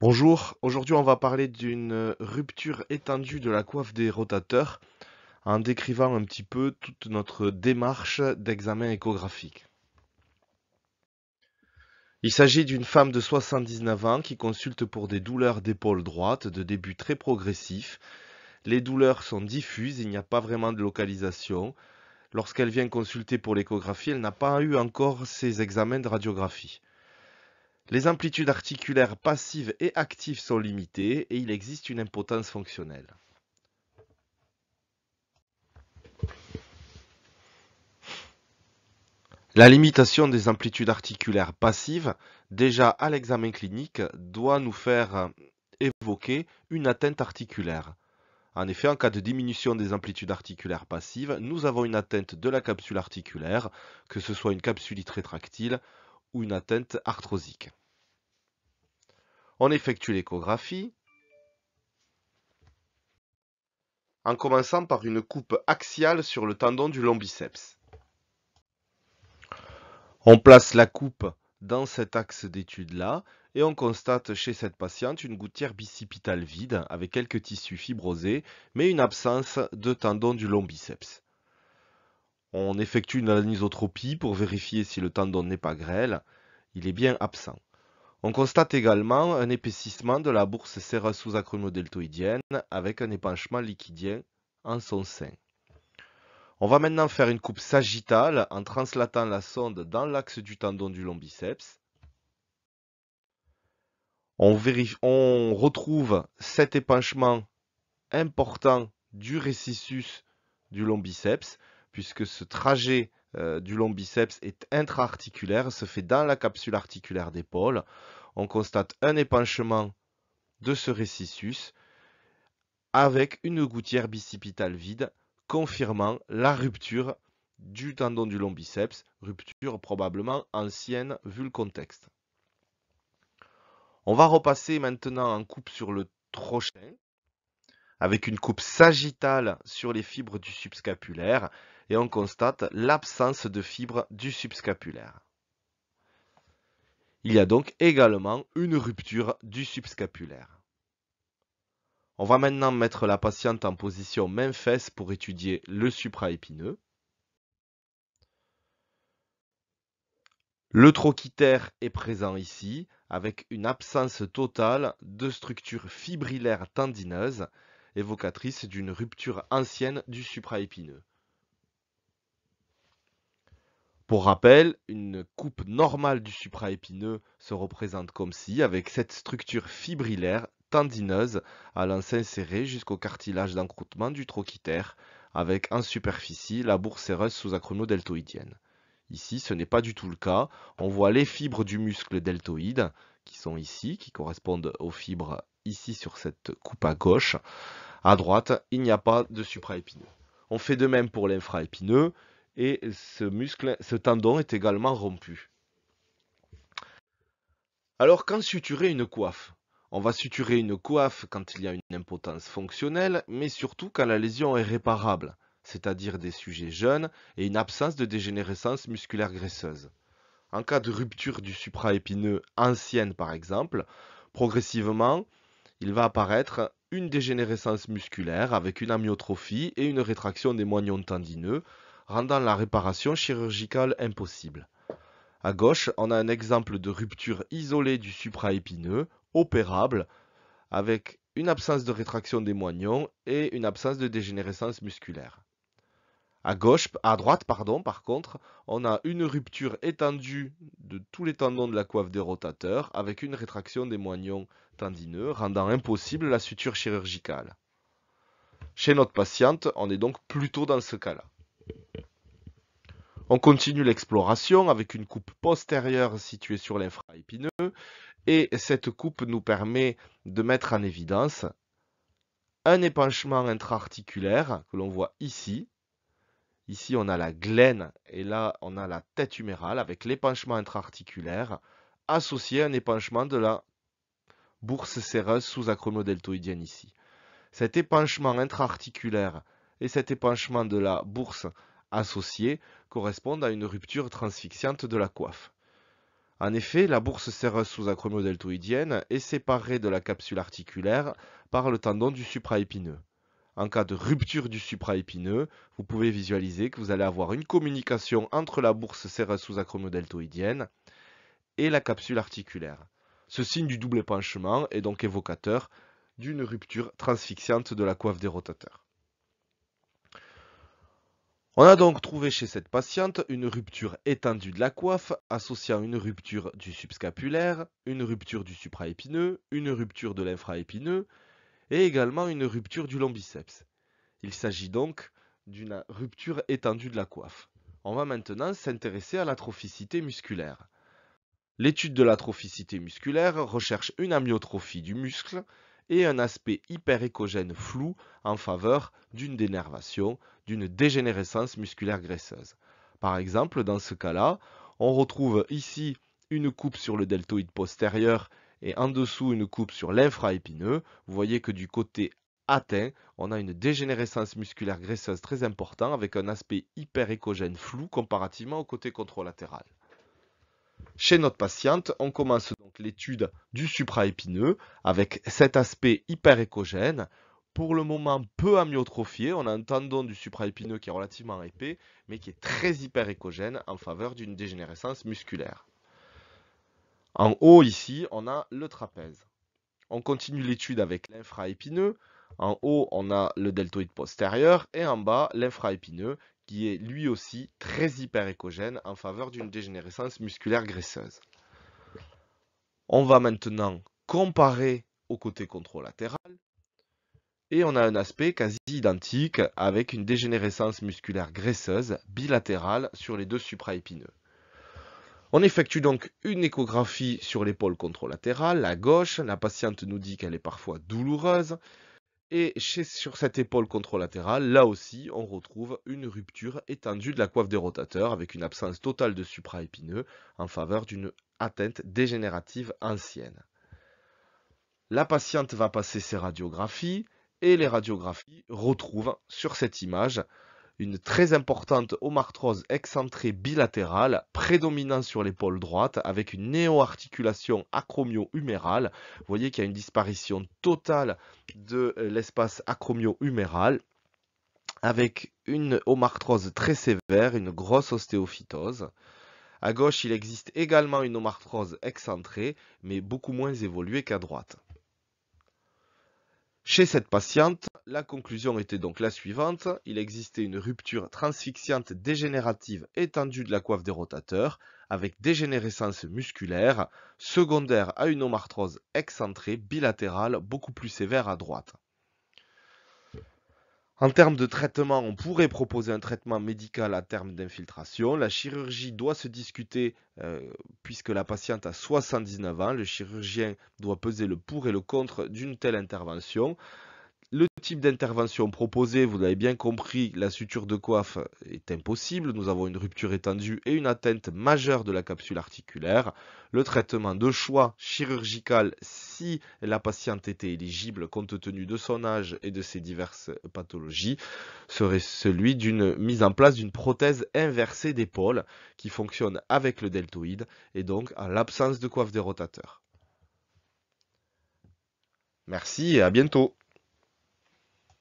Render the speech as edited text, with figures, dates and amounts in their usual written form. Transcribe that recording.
Bonjour, aujourd'hui on va parler d'une rupture étendue de la coiffe des rotateurs en décrivant un petit peu toute notre démarche d'examen échographique. Il s'agit d'une femme de 79 ans qui consulte pour des douleurs d'épaule droite de début très progressif. Les douleurs sont diffuses, il n'y a pas vraiment de localisation. Lorsqu'elle vient consulter pour l'échographie, elle n'a pas eu encore ses examens de radiographie. Les amplitudes articulaires passives et actives sont limitées et il existe une impotence fonctionnelle. La limitation des amplitudes articulaires passives, déjà à l'examen clinique, doit nous faire évoquer une atteinte articulaire. En effet, en cas de diminution des amplitudes articulaires passives, nous avons une atteinte de la capsule articulaire, que ce soit une capsulite rétractile ou une atteinte arthrosique. On effectue l'échographie en commençant par une coupe axiale sur le tendon du long biceps. On place la coupe dans cet axe d'étude-là et on constate chez cette patiente une gouttière bicipitale vide avec quelques tissus fibrosés mais une absence de tendon du long biceps. On effectue une anisotropie pour vérifier si le tendon n'est pas grêle. Il est bien absent. On constate également un épaississement de la bourse séreuse sous-acromiodéltoïdienne avec un épanchement liquidien en son sein. On va maintenant faire une coupe sagittale en translatant la sonde dans l'axe du tendon du long biceps. On retrouve cet épanchement important du récissus du long biceps, puisque ce trajet du long biceps est intra-articulaire, se fait dans la capsule articulaire d'épaule. On constate un épanchement de ce récissus avec une gouttière bicipitale vide, confirmant la rupture du tendon du long biceps, rupture probablement ancienne vu le contexte. On va repasser maintenant en coupe sur le trochin, avec une coupe sagittale sur les fibres du subscapulaire, et on constate l'absence de fibres du subscapulaire. Il y a donc également une rupture du subscapulaire. On va maintenant mettre la patiente en position main-fesse pour étudier le supraépineux. Le trochitaire est présent ici, avec une absence totale de structure fibrillaire tendineuse, évocatrice d'une rupture ancienne du supraépineux. Pour rappel, une coupe normale du supraépineux se représente comme ci, avec cette structure fibrillaire tendineuse allant s'insérer jusqu'au cartilage d'encroûtement du trochitaire, avec en superficie la bourse séreuse sous-acromiodéltoïdienne. Ici, ce n'est pas du tout le cas. On voit les fibres du muscle deltoïde qui sont ici, qui correspondent aux fibres ici sur cette coupe à gauche. À droite, il n'y a pas de supraépineux. On fait de même pour l'infraépineux et ce tendon est également rompu. Alors, quand suturer une coiffe? On va suturer une coiffe quand il y a une impotence fonctionnelle, mais surtout quand la lésion est réparable, c'est-à-dire des sujets jeunes et une absence de dégénérescence musculaire graisseuse. En cas de rupture du supraépineux ancienne par exemple, progressivement, il va apparaître une dégénérescence musculaire avec une amyotrophie et une rétraction des moignons tendineux, rendant la réparation chirurgicale impossible. À gauche, on a un exemple de rupture isolée du supraépineux, opérable, avec une absence de rétraction des moignons et une absence de dégénérescence musculaire. À droite, pardon, par contre, on a une rupture étendue de tous les tendons de la coiffe des rotateurs avec une rétraction des moignons tendineux, rendant impossible la suture chirurgicale. Chez notre patiente, on est donc plutôt dans ce cas-là. On continue l'exploration avec une coupe postérieure située sur l'infraépineux et cette coupe nous permet de mettre en évidence un épanchement intra-articulaire que l'on voit ici. Ici, on a la glène et là, on a la tête humérale avec l'épanchement intra-articulaire associé à un épanchement de la bourse séreuse sous-acromiodéltoïdienne ici. Cet épanchement intra-articulaire et cet épanchement de la bourse associée correspondent à une rupture transfixiante de la coiffe. En effet, la bourse séreuse sous-acromio-deltoïdienne est séparée de la capsule articulaire par le tendon du supraépineux. En cas de rupture du supraépineux, vous pouvez visualiser que vous allez avoir une communication entre la bourse séreuse sous-acromio-deltoïdienne et la capsule articulaire. Ce signe du double épanchement est donc évocateur d'une rupture transfixiante de la coiffe des rotateurs. On a donc trouvé chez cette patiente une rupture étendue de la coiffe associant une rupture du subscapulaire, une rupture du supraépineux, une rupture de l'infraépineux et également une rupture du lombiceps. Il s'agit donc d'une rupture étendue de la coiffe. On va maintenant s'intéresser à l'atrophicité musculaire. L'étude de l'atrophicité musculaire recherche une amyotrophie du muscle et un aspect hyperéchogène flou en faveur d'une dénervation, d'une dégénérescence musculaire graisseuse. Par exemple, dans ce cas-là, on retrouve ici une coupe sur le deltoïde postérieur et en dessous une coupe sur l'infraépineux. Vous voyez que du côté atteint, on a une dégénérescence musculaire graisseuse très importante avec un aspect hyperéchogène flou comparativement au côté controlatéral. Chez notre patiente, on commence donc l'étude du supraépineux avec cet aspect hyperéchogène. Pour le moment, peu amyotrophié, on a un tendon du supraépineux qui est relativement épais, mais qui est très hyperéchogène en faveur d'une dégénérescence musculaire. En haut, ici, on a le trapèze. On continue l'étude avec l'infraépineux. En haut, on a le deltoïde postérieur et en bas, l'infraépineux qui est lui aussi très hyperéchogène en faveur d'une dégénérescence musculaire graisseuse. On va maintenant comparer au côté controlatéral et on a un aspect quasi identique avec une dégénérescence musculaire graisseuse bilatérale sur les deux supraépineux. On effectue donc une échographie sur l'épaule controlatérale, la gauche. La patiente nous dit qu'elle est parfois douloureuse. Et sur cette épaule contrôlatérale, là aussi, on retrouve une rupture étendue de la coiffe des rotateurs avec une absence totale de supraépineux en faveur d'une atteinte dégénérative ancienne. La patiente va passer ses radiographies et les radiographies retrouvent sur cette image une très importante homarthrose excentrée bilatérale prédominant sur l'épaule droite avec une néoarticulation acromio-humérale. Vous voyez qu'il y a une disparition totale de l'espace acromio-huméral avec une homarthrose très sévère, une grosse ostéophytose. À gauche, il existe également une homarthrose excentrée, mais beaucoup moins évoluée qu'à droite. Chez cette patiente, la conclusion était donc la suivante. Il existait une rupture transfixiante dégénérative étendue de la coiffe des rotateurs avec dégénérescence musculaire secondaire à une homarthrose excentrée bilatérale beaucoup plus sévère à droite. En termes de traitement, on pourrait proposer un traitement médical à terme d'infiltration. La chirurgie doit se discuter puisque la patiente a 79 ans. Le chirurgien doit peser le pour et le contre d'une telle intervention. Le type d'intervention proposée, vous l'avez bien compris, la suture de coiffe est impossible. Nous avons une rupture étendue et une atteinte majeure de la capsule articulaire. Le traitement de choix chirurgical, si la patiente était éligible compte tenu de son âge et de ses diverses pathologies, serait celui d'une mise en place d'une prothèse inversée d'épaule qui fonctionne avec le deltoïde et donc en l'absence de coiffe des rotateurs. Merci et à bientôt.